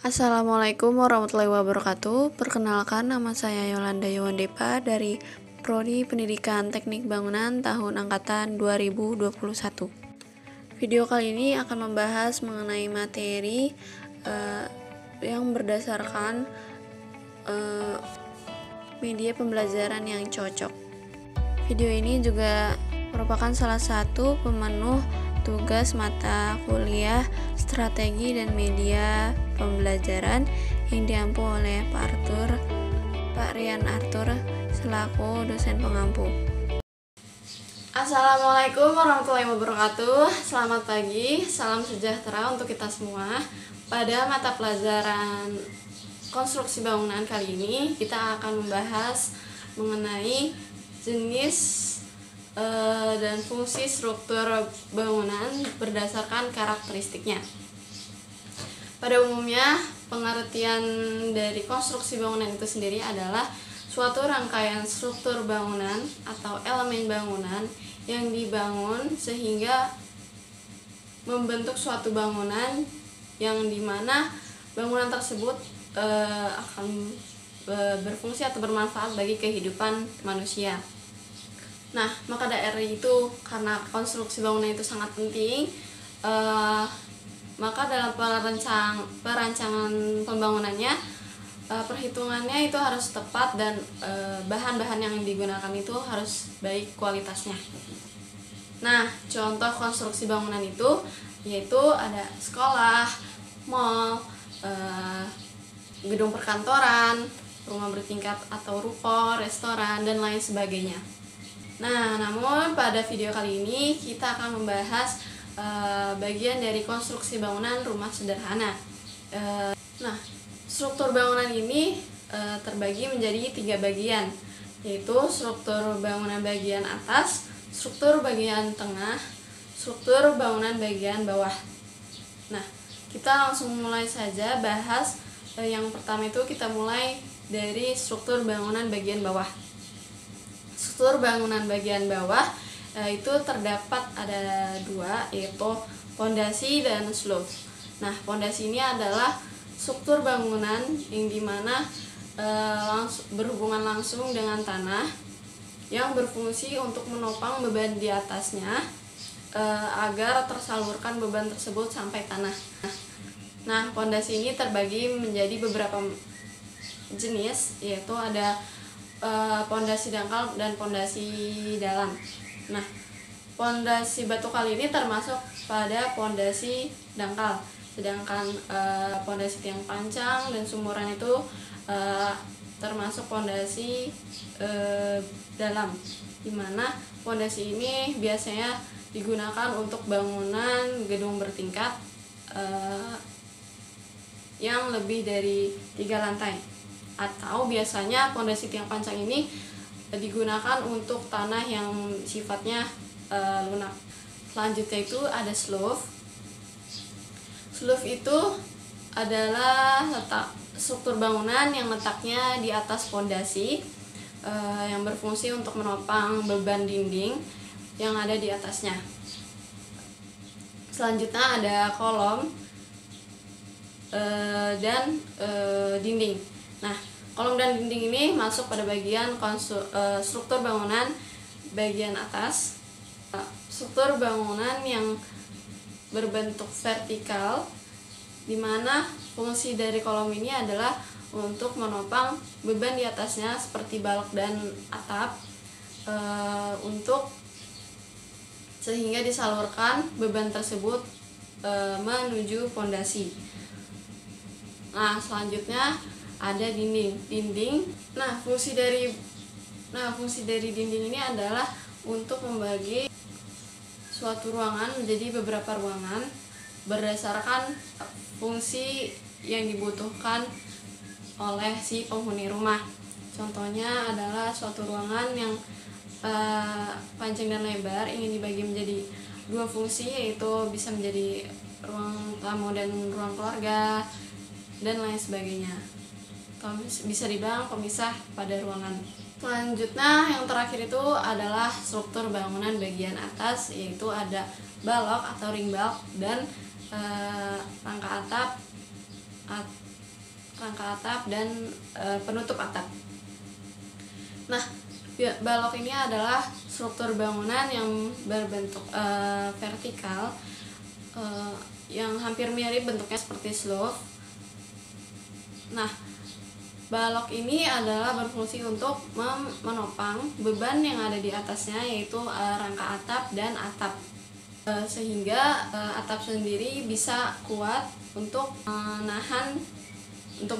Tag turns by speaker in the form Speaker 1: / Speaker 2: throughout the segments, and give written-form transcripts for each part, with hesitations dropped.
Speaker 1: Assalamualaikum warahmatullahi wabarakatuh. Perkenalkan, nama saya Yolanda Yowandepa dari Prodi Pendidikan Teknik Bangunan tahun angkatan 2021. Video kali ini akan membahas mengenai materi yang berdasarkan media pembelajaran yang cocok. Video ini juga merupakan salah satu pemenuh tugas mata kuliah strategi dan media pembelajaran yang diampu oleh Pak Rian Arthur selaku dosen pengampu. Assalamualaikum warahmatullahi wabarakatuh. Selamat pagi, salam sejahtera untuk kita semua. Pada mata pelajaran konstruksi bangunan kali ini kita akan membahas mengenai jenis dan fungsi struktur bangunan berdasarkan karakteristiknya. Pada umumnya, pengertian dari konstruksi bangunan itu sendiri adalah suatu rangkaian struktur bangunan atau elemen bangunan yang dibangun sehingga membentuk suatu bangunan yang dimana bangunan tersebut akan berfungsi atau bermanfaat bagi kehidupan manusia. Nah, maka dari itu karena konstruksi bangunan itu sangat penting, maka dalam perancangan pembangunannya, perhitungannya itu harus tepat dan bahan-bahan yang digunakan itu harus baik kualitasnya. Nah, contoh konstruksi bangunan itu yaitu ada sekolah, mall, gedung perkantoran, rumah bertingkat atau ruko, restoran, dan lain sebagainya. Nah, namun pada video kali ini kita akan membahas bagian dari konstruksi bangunan rumah sederhana. Nah, struktur bangunan ini terbagi menjadi 3 bagian, yaitu struktur bangunan bagian atas, struktur bagian tengah, struktur bangunan bagian bawah. Nah, kita langsung mulai saja bahas yang pertama itu kita mulai dari struktur bangunan bagian bawah. Struktur bangunan bagian bawah itu terdapat ada 2, yaitu pondasi dan slope. Nah, pondasi ini adalah struktur bangunan yang dimana berhubungan langsung dengan tanah yang berfungsi untuk menopang beban di atasnya agar tersalurkan beban tersebut sampai tanah. Nah, pondasi ini terbagi menjadi beberapa jenis, yaitu ada pondasi dangkal dan pondasi dalam. Nah, pondasi batu kali ini termasuk pada pondasi dangkal, sedangkan pondasi tiang pancang dan sumuran itu termasuk pondasi dalam, dimana pondasi ini biasanya digunakan untuk bangunan gedung bertingkat yang lebih dari 3 lantai. Atau biasanya pondasi tiang pancang ini digunakan untuk tanah yang sifatnya lunak. Selanjutnya itu ada slope. Slope itu adalah struktur bangunan yang letaknya di atas pondasi yang berfungsi untuk menopang beban dinding yang ada di atasnya. Selanjutnya ada kolom dan dinding. Nah, kolom dan dinding ini masuk pada bagian struktur bangunan bagian atas. Struktur bangunan yang berbentuk vertikal, di mana fungsi dari kolom ini adalah untuk menopang beban di atasnya seperti balok dan atap, untuk sehingga disalurkan beban tersebut menuju pondasi. Nah, selanjutnya ada dinding. Nah, fungsi dari dinding ini adalah untuk membagi suatu ruangan menjadi beberapa ruangan berdasarkan fungsi yang dibutuhkan oleh si penghuni rumah. Contohnya adalah suatu ruangan yang panjang dan lebar ingin dibagi menjadi 2 fungsi, yaitu bisa menjadi ruang tamu dan ruang keluarga dan lain sebagainya. Bisa dibilang pemisah pada ruangan. Selanjutnya yang terakhir itu adalah struktur bangunan bagian atas, yaitu ada balok atau ring balk dan rangka atap rangka atap, dan penutup atap. Nah, balok ini adalah struktur bangunan yang berbentuk vertikal, yang hampir mirip bentuknya seperti slope. Nah, balok ini adalah berfungsi untuk menopang beban yang ada di atasnya, yaitu rangka atap dan atap, sehingga atap sendiri bisa kuat untuk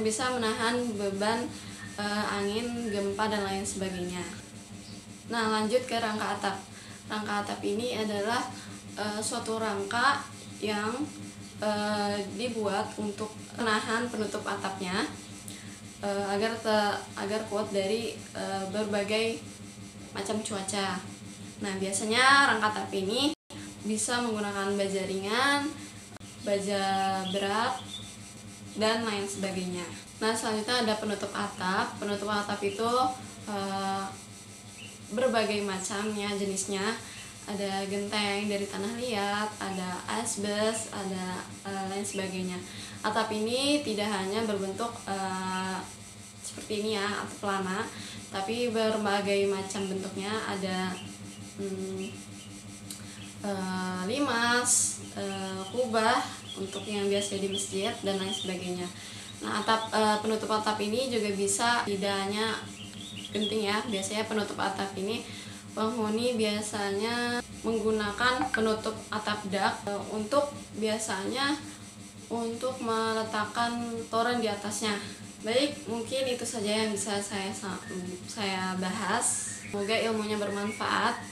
Speaker 1: bisa menahan beban angin, gempa, dan lain sebagainya. Nah, lanjut ke rangka atap. Rangka atap ini adalah suatu rangka yang dibuat untuk menahan penutup atapnya agar kuat dari berbagai macam cuaca. Nah, biasanya rangka atap ini bisa menggunakan baja ringan, baja berat, dan lain sebagainya. Nah, selanjutnya ada penutup atap. Penutup atap itu berbagai macamnya jenisnya. Ada genteng dari tanah liat, ada asbes, ada lain sebagainya. Atap ini tidak hanya berbentuk seperti ini ya, atap pelana, tapi berbagai macam bentuknya. Ada limas, kubah untuk yang biasa di masjid, dan lain sebagainya. Nah, penutup atap ini juga bisa tidak hanya genting ya. Biasanya penutup atap ini penghuni biasanya menggunakan penutup atap dak biasanya untuk meletakkan toren di atasnya. Baik, mungkin itu saja yang bisa saya bahas. Semoga ilmunya bermanfaat.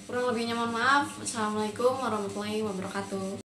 Speaker 1: Kurang lebihnya mohon maaf. Assalamualaikum warahmatullahi wabarakatuh.